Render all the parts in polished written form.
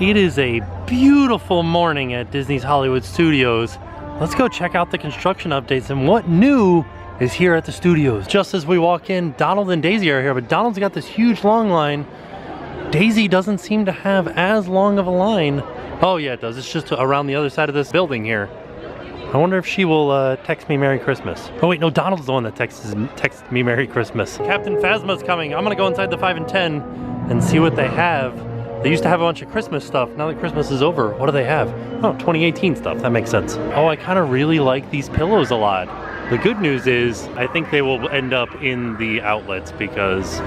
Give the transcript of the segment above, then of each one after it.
It is a beautiful morning at Disney's Hollywood Studios. Let's go check out the construction updates and what new is here at the studios. Just as we walk in, Donald and Daisy are here, but Donald's got this huge long line. Daisy doesn't seem to have as long of a line. Oh yeah, it does. It's just around the other side of this building here. I wonder if she will text me Merry Christmas. Oh wait, no, Donald's the one that texts me Merry Christmas. Captain Phasma's coming. I'm gonna go inside the 5 and 10 and see what they have. They used to have a bunch of Christmas stuff. Now that Christmas is over, what do they have? Oh, 2018 stuff. That makes sense. Oh, I kind of really like these pillows a lot. The good news is I think they will end up in the outlets because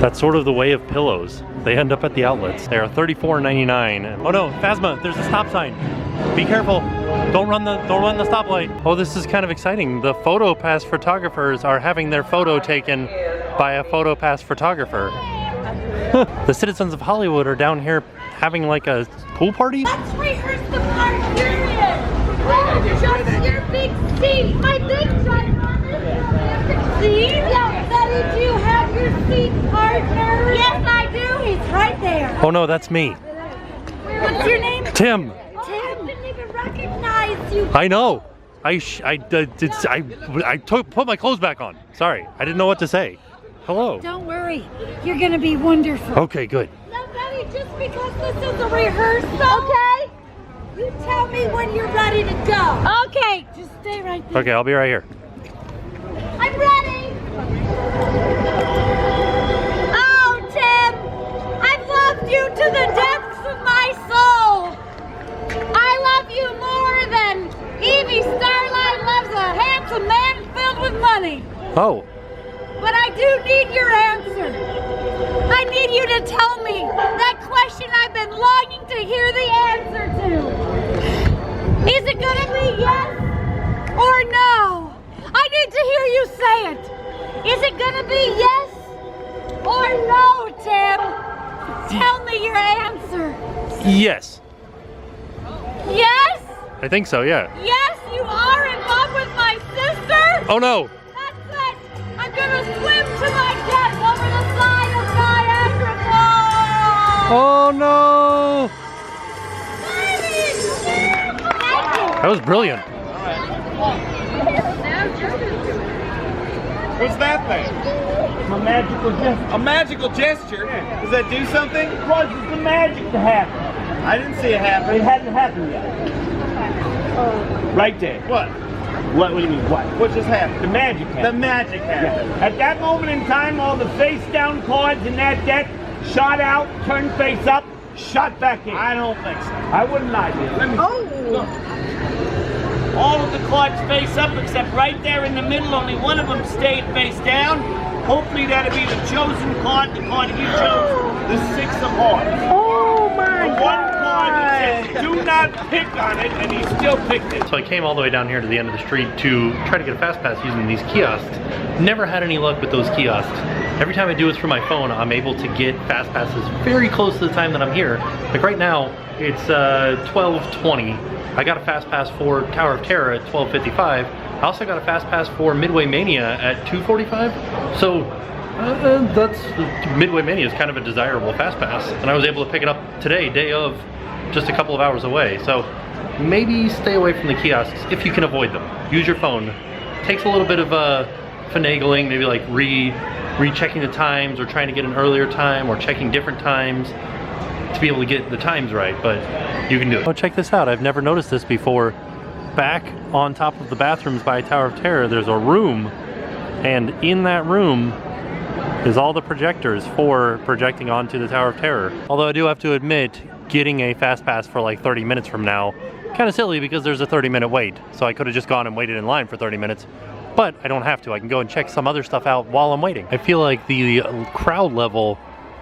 that's sort of the way of pillows. They end up at the outlets. They are $34.99. Oh no, Phasma, there's a stop sign. Be careful. Don't run the stoplight. Oh, this is kind of exciting. The PhotoPass photographers are having their photo taken by a PhotoPass photographer. The citizens of Hollywood are down here having like a pool party? Let's rehearse the part, period! Oh, just your big seat! My big giant seat? Yeah, Betty, do you have your seat partner? Yes, I do! He's right there! Oh no, that's me. What's your name? Tim! Tim! I didn't even recognize you! I know! I put my clothes back on. Sorry, I didn't know what to say. Hello. Don't worry, you're gonna be wonderful. Okay, good. Now, Betty, just because this is a rehearsal, okay? You tell me when you're ready to go. Okay, just stay right there. Okay, I'll be right here. I'm ready. Oh, Tim, I've loved you to the depths of my soul. I love you more than Evie Starlight loves a handsome man filled with money. Oh. But I do need your answer. I need you to tell me that question I've been longing to hear the answer to. Is it gonna be yes or no? I need to hear you say it. Is it gonna be yes or no, Tim? Tell me your answer. Yes. Yes? I think so, yeah. Yes, you are in love with my sister? Oh no. I'm gonna swim to my death over the side of Niagara Falls! Oh no! Thank That was brilliant. What's that thing? A magical gesture. A magical gesture? Yeah. Does that do something? It causes the magic to happen. I didn't see it happen. It hasn't happened yet. Right there. What? What do you mean, what? What just happened? The magic happened. The magic happened. Yeah. At that moment in time, all the face-down cards in that deck shot out, turned face up, shot back in. I don't think so. I wouldn't lie to you. Let me look. All of the cards face up except right there in the middle. Only one of them stayed face down. Hopefully that'll be the chosen card, the card you chose, the 6 of hearts. Oh my God! One card that says, do not pick on it, and he still picked it. So I came all the way down here to the end of the street to try to get a fast pass using these kiosks. Never had any luck with those kiosks. Every time I do this through my phone, I'm able to get fast passes very close to the time that I'm here. Like right now, it's 12:20. I got a fast pass for Tower of Terror at 12:55. I also got a fast pass for Midway Mania at 2:45. So that's Midway Mania is kind of a desirable fast pass, and I was able to pick it up today, day of, just a couple of hours away. So maybe stay away from the kiosks if you can avoid them. Use your phone. Takes a little bit of finagling, maybe like rechecking the times or trying to get an earlier time or checking different times to be able to get the times right, but you can do it. Oh, check this out. I've never noticed this before. Back on top of the bathrooms by Tower of Terror, there's a room, and in that room is all the projectors for projecting onto the Tower of Terror. Although I do have to admit, getting a fast pass for like 30 minutes from now, kind of silly because there's a 30-minute wait. So I could have just gone and waited in line for 30 minutes, but I don't have to. I can go and check some other stuff out while I'm waiting. I feel like the crowd level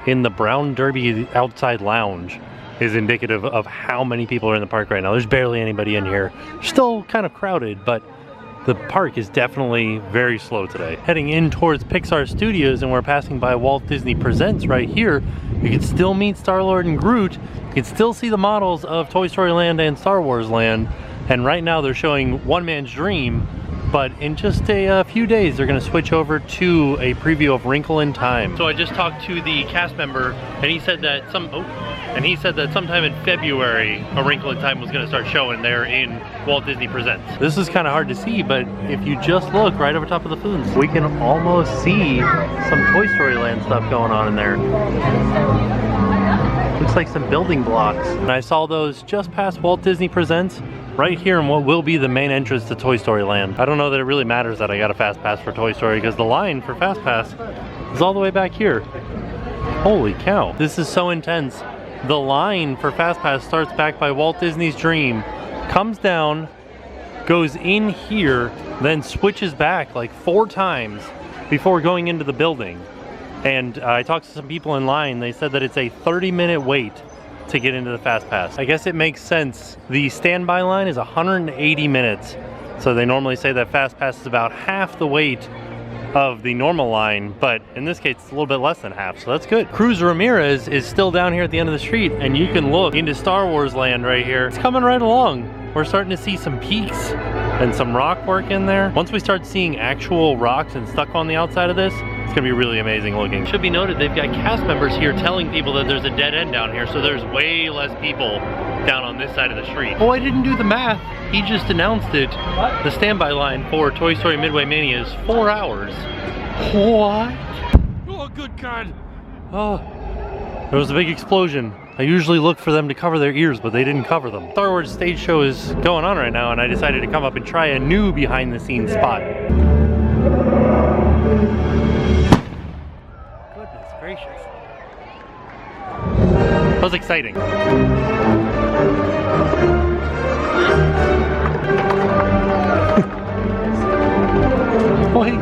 in the Brown Derby outside lounge is indicative of how many people are in the park right now. There's barely anybody in here. Still kind of crowded, but the park is definitely very slow today. Heading in towards Pixar Studios, and we're passing by Walt Disney Presents right here. You can still meet Star-Lord and Groot. You can still see the models of Toy Story Land and Star Wars Land. And right now they're showing One Man's Dream, but in just a few days they're gonna switch over to a preview of Wrinkle in Time. So I just talked to the cast member, and he said that and he said that sometime in February, A Wrinkle in Time was going to start showing there in Walt Disney Presents. This is kind of hard to see, but if you just look right over top of the foods, we can almost see some Toy Story Land stuff going on in there. Looks like some building blocks. And I saw those just past Walt Disney Presents, right here in what will be the main entrance to Toy Story Land. I don't know that it really matters that I got a Fast Pass for Toy Story, because the line for Fast Pass is all the way back here. Holy cow. This is so intense. The line for Fast Pass starts back by Walt Disney's Dream, comes down, goes in here, then switches back like 4 times before going into the building. And I talked to some people in line, they said that it's a 30-minute wait to get into the Fast Pass. I guess it makes sense. The standby line is 180 minutes. So they normally say that Fast Pass is about half the wait of the normal line, but in this case it's a little bit less than half, so that's good. Cruz Ramirez is still down here at the end of the street, and you can look into Star Wars Land right here. It's coming right along. We're starting to see some peaks and some rock work in there. Once we start seeing actual rocks and stuff on the outside of this, it's gonna be really amazing looking. Should be noted, they've got cast members here telling people that there's a dead end down here, so there's way less people down on this side of the street. Oh, I didn't do the math. He just announced it. The standby line for Toy Story Midway Mania is 4 hours. What? Oh, good God. Oh, there was a big explosion. I usually look for them to cover their ears, but they didn't cover them. Star Wars stage show is going on right now, and I decided to come up and try a new behind the scenes spot. Goodness gracious. That was exciting. Wait.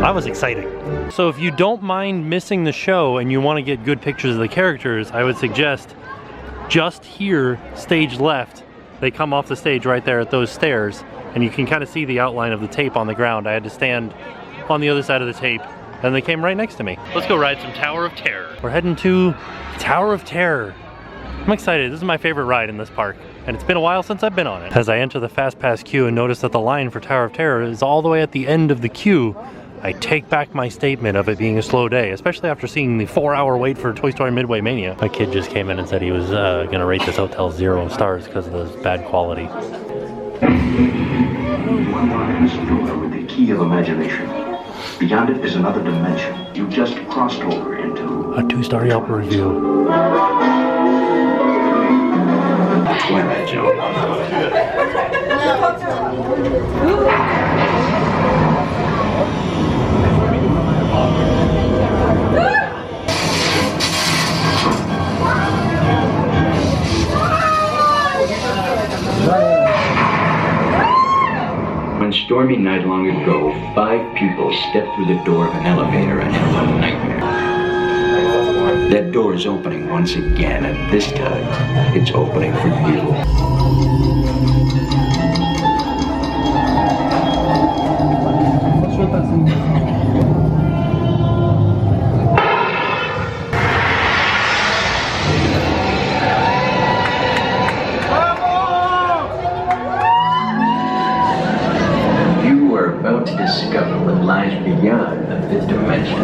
That was exciting. So if you don't mind missing the show and you want to get good pictures of the characters, I would suggest just here, stage left. They come off the stage right there at those stairs, and you can kind of see the outline of the tape on the ground. I had to stand on the other side of the tape, and they came right next to me. Let's go ride some Tower of Terror. We're heading to Tower of Terror. I'm excited. This is my favorite ride in this park, and it's been a while since I've been on it. As I enter the Fast Pass queue and notice that the line for Tower of Terror is all the way at the end of the queue, I take back my statement of it being a slow day, especially after seeing the 4-hour wait for Toy Story Midway Mania. My kid just came in and said he was gonna rate this hotel 0 stars because of the bad quality. One line is a door with the key of imagination. Beyond it is another dimension. You just crossed over into A 2-star Yelp review. Twilight Zone. One stormy night long ago, 5 people stepped through the door of an elevator and had one nightmare. That door is opening once again, and this time, it's opening for you. To discover what lies beyond the 5th dimension.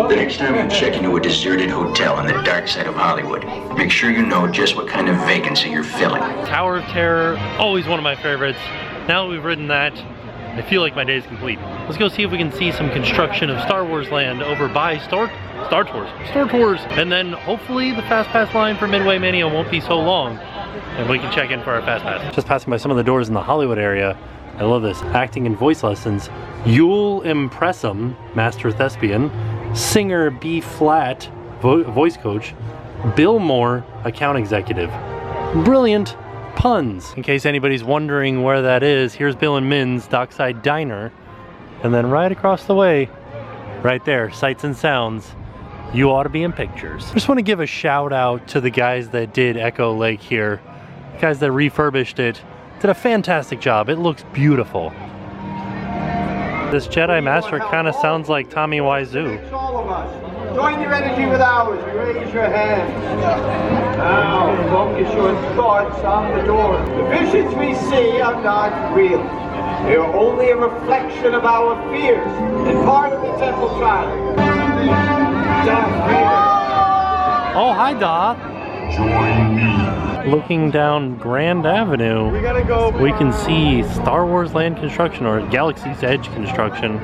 The next time you check into a deserted hotel on the dark side of Hollywood, make sure you know just what kind of vacancy you're filling. Tower of Terror, always one of my favorites. Now that we've ridden that, I feel like my day is complete. Let's go see if we can see some construction of Star Wars Land over by Star Tours. And then hopefully the Fast Pass line for Midway Mania won't be so long and we can check in for our Fast Pass. Just passing by some of the doors in the Hollywood area. I love this. Acting and voice lessons. Yule Impressum, Master Thespian. Singer B Flat, voice coach. Bill Moore, account executive. Brilliant puns. In case anybody's wondering where that is, here's Bill and Min's Dockside Diner. And then right across the way, right there, Sights and Sounds. You ought to be in pictures. I just want to give a shout out to the guys that did Echo Lake here. The guys that refurbished it. Did a fantastic job. It looks beautiful. This Jedi Master kind of sounds like Tommy Wiseau. All of us. Join your energy with ours. Raise your hands. Now, focus your thoughts on the door. The visions we see are not real. They are only a reflection of our fears and part of the temple trial. Darth Vader. Oh, hi, Doc. Join me. Looking down Grand Avenue, We gotta go. we can see Star Wars Land construction, or Galaxy's Edge construction.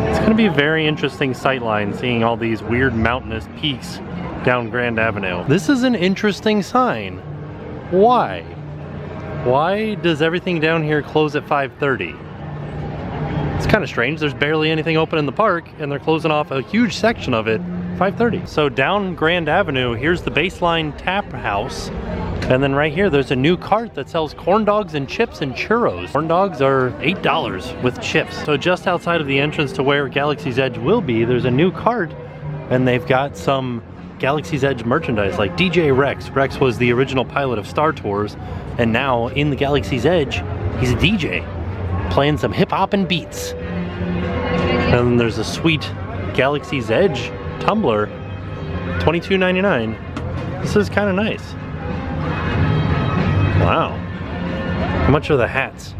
It's going to be a very interesting sightline, seeing all these weird mountainous peaks down Grand Avenue. This is an interesting sign. Why? Why does everything down here close at 5:30? It's kind of strange. There's barely anything open in the park, and they're closing off a huge section of it 5:30. So down Grand Avenue, here's the Baseline Tap House. And then right here, there's a new cart that sells corn dogs and chips and churros. Corn dogs are $8 with chips. So just outside of the entrance to where Galaxy's Edge will be, there's a new cart, and they've got some Galaxy's Edge merchandise like DJ Rex. Rex was the original pilot of Star Tours, and now in the Galaxy's Edge, he's a DJ playing some hip hop and beats. And then there's a sweet Galaxy's Edge tumbler, $22.99. This is kind of nice. Wow. How much are the hats?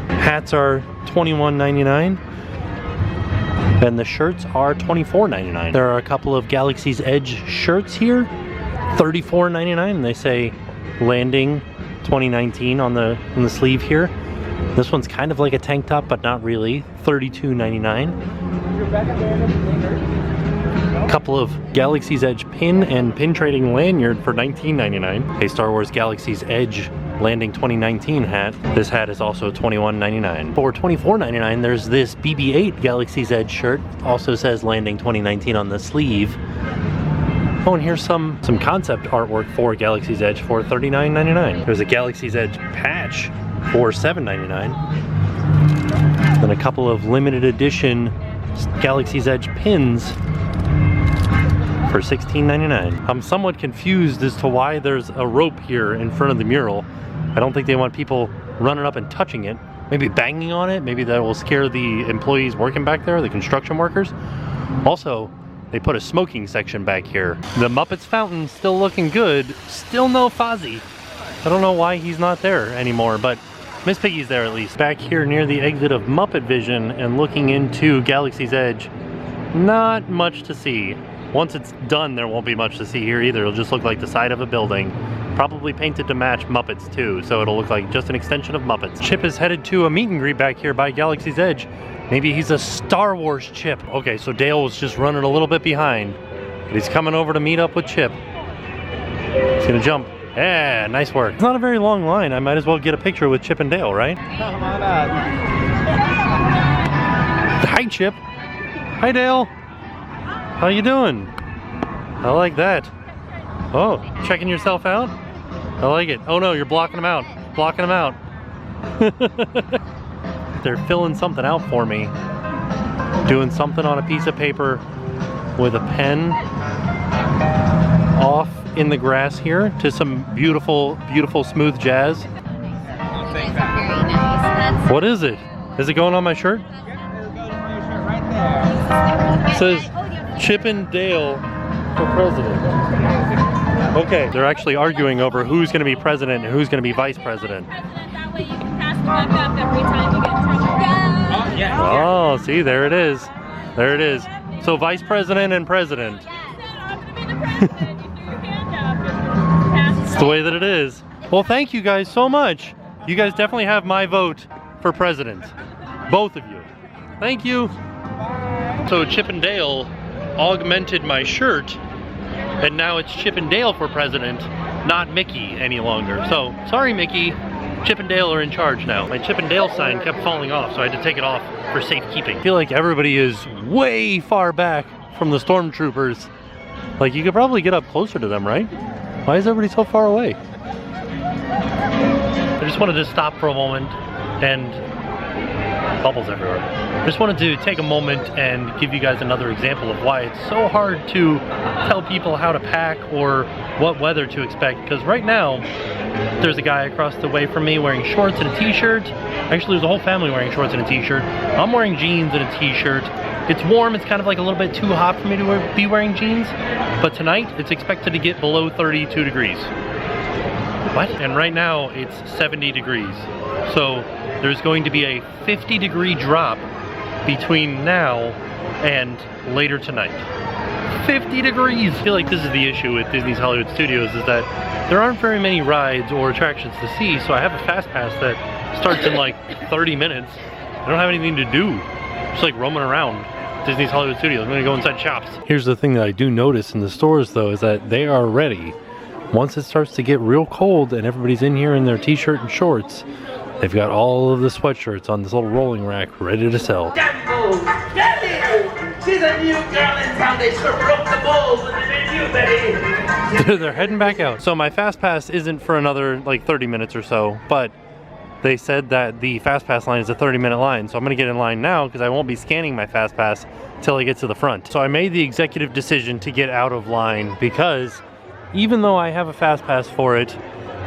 Hats are $21.99. And the shirts are $24.99. There are a couple of Galaxy's Edge shirts here, $34.99. And they say Landing 2019 on the sleeve here. This one's kind of like a tank top, but not really. $32.99. A couple of Galaxy's Edge pin and pin trading lanyard for $19.99. A Star Wars Galaxy's Edge Landing 2019 hat. This hat is also $21.99. For $24.99, there's this BB-8 Galaxy's Edge shirt. Also says Landing 2019 on the sleeve. Oh, and here's some concept artwork for Galaxy's Edge for $39.99. There's a Galaxy's Edge patch for $7.99. Then a couple of limited edition Galaxy's Edge pins for $16.99. I'm somewhat confused as to why there's a rope here in front of the mural. I don't think they want people running up and touching it. Maybe banging on it. Maybe that will scare the employees working back there, the construction workers. Also, they put a smoking section back here. The Muppets fountain still looking good. Still no Fozzie. I don't know why he's not there anymore, but Miss Piggy's there at least. Back here near the exit of Muppet Vision and looking into Galaxy's Edge, not much to see. Once it's done, there won't be much to see here either. It'll just look like the side of a building. Probably painted to match Muppets too, so it'll look like just an extension of Muppets. Chip is headed to a meet and greet back here by Galaxy's Edge. Maybe he's a Star Wars Chip. Okay, so Dale was just running a little bit behind, but he's coming over to meet up with Chip. He's gonna jump. Yeah, nice work. It's not a very long line. I might as well get a picture with Chip and Dale, right? Why not? Hi, Chip. Hi, Dale. How you doing? I like that. Oh, checking yourself out? I like it. Oh no, you're blocking them out. Blocking them out. They're filling something out for me. Doing something on a piece of paper with a pen off in the grass here to some beautiful, beautiful smooth jazz. What is it? Is it going on my shirt? It says Chip and Dale for president. Okay, they're actually arguing over who's going to be president and who's going to be vice president. That way you can pass the buck up every time you get in trouble. Yeah. Oh, see, there it is. There it is. So vice president and president. I'm gonna be the president. You threw your hand up and pass It's the way that it is. Well, thank you guys so much. You guys definitely have my vote for president. Both of you. Thank you. So Chip and Dale augmented my shirt, and now it's Chip and Dale for president, not Mickey any longer. So, sorry Mickey, Chip and Dale are in charge now. My Chip and Dale sign kept falling off, so I had to take it off for safekeeping. I feel like everybody is way far back from the stormtroopers. Like, you could probably get up closer to them, right? Why is everybody so far away? I just wanted to stop for a moment and... bubbles everywhere. I just wanted to take a moment and give you guys another example of why it's so hard to tell people how to pack or what weather to expect, because right now there's a guy across the way from me wearing shorts and a t-shirt. Actually, there's a whole family wearing shorts and a t-shirt. I'm wearing jeans and a t-shirt. It's warm, it's kind of like a little bit too hot for me to be wearing jeans, but tonight it's expected to get below 32 degrees. What? And right now it's 70 degrees. So there's going to be a 50-degree drop between now and later tonight. 50 degrees! I feel like this is the issue with Disney's Hollywood Studios, is that there aren't very many rides or attractions to see, so I have a fast pass that starts in like 30 minutes. I don't have anything to do. Just like roaming around Disney's Hollywood Studios. I'm gonna go inside shops. Here's the thing that I do notice in the stores though, is that they are ready. Once it starts to get real cold and everybody's in here in their t-shirt and shorts, they've got all of the sweatshirts on this little rolling rack ready to sell. She's a new girl in town. They sure broke the balls with the new Betty. They're heading back out. So my fast pass isn't for another like 30 minutes or so, but they said that the fast pass line is a 30-minute line. So I'm gonna get in line now because I won't be scanning my fast pass till I get to the front. So I made the executive decision to get out of line because even though I have a fast pass for it,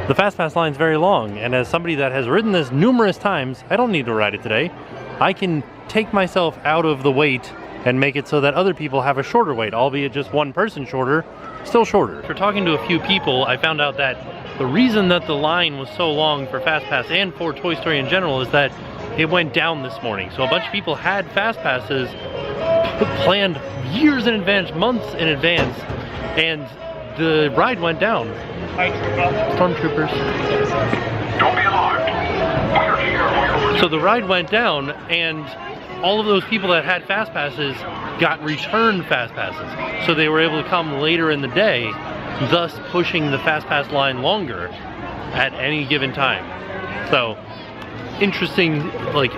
the fast pass line is very long, and as somebody that has ridden this numerous times, I don't need to ride it today. I can take myself out of the wait and make it so that other people have a shorter wait, albeit just one person shorter, still shorter. After talking to a few people, I found out that the reason that the line was so long for fast pass and for Toy Story in general is that it went down this morning. So a bunch of people had fast passes planned years in advance, months in advance, and the ride went down. Stormtroopers. Don't be alarmed. We're here. So the ride went down, and all of those people that had fast passes got returned fast passes. So they were able to come later in the day, thus pushing the fast pass line longer at any given time. So interesting, like,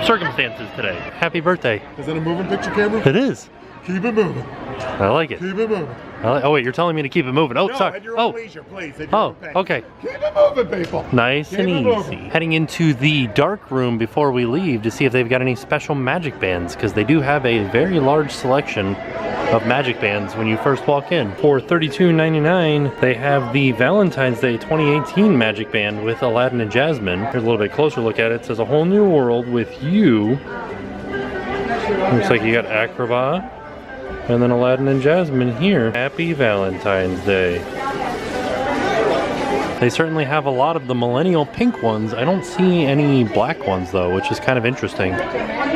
circumstances today. Happy birthday. Is that a moving picture camera? It is. Keep it moving. I like it. Keep it moving. Oh wait, you're telling me to keep it moving. Oh, No, sorry. at your own leisure, please. At your Oh, own pace. okay. Keep it moving, people. Nice Keep and it easy. moving. Heading into the dark room before we leave to see if they've got any special magic bands, because they do have a very large selection of magic bands when you first walk in. For $32.99, they have the Valentine's Day 2018 magic band with Aladdin and Jasmine. Here's a little bit closer look at it. It says a whole new world with you. Looks like you got Acrobat. And then Aladdin and Jasmine here. Happy Valentine's Day. They certainly have a lot of the millennial pink ones. I don't see any black ones though, which is kind of interesting.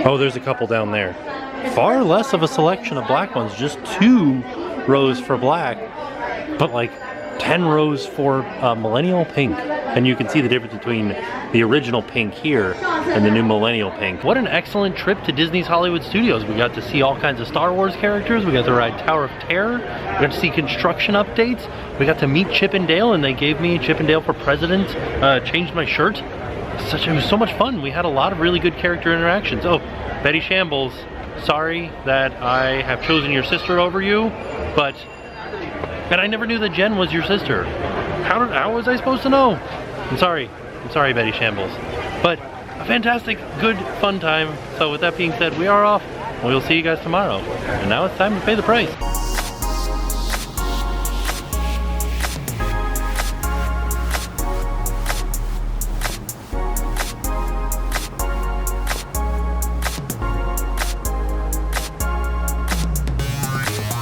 Oh, there's a couple down there. Far less of a selection of black ones, just 2 rows for black, but like 10 rows for millennial pink. And you can see the difference between the original pink here and the new millennial pink. What an excellent trip to Disney's Hollywood Studios. We got to see all kinds of Star Wars characters. We got to ride Tower of Terror. We got to see construction updates. We got to meet Chip and Dale, and they gave me Chip and Dale for president. Changed my shirt. It was so much fun. We had a lot of really good character interactions. Oh, Betty Shambles, sorry that I have chosen your sister over you, but... And I never knew that Jen was your sister. How was I supposed to know? I'm sorry, Betty Shambles. But a fantastic, good, fun time. So with that being said, we are off. We'll see you guys tomorrow. And now it's time to pay the price.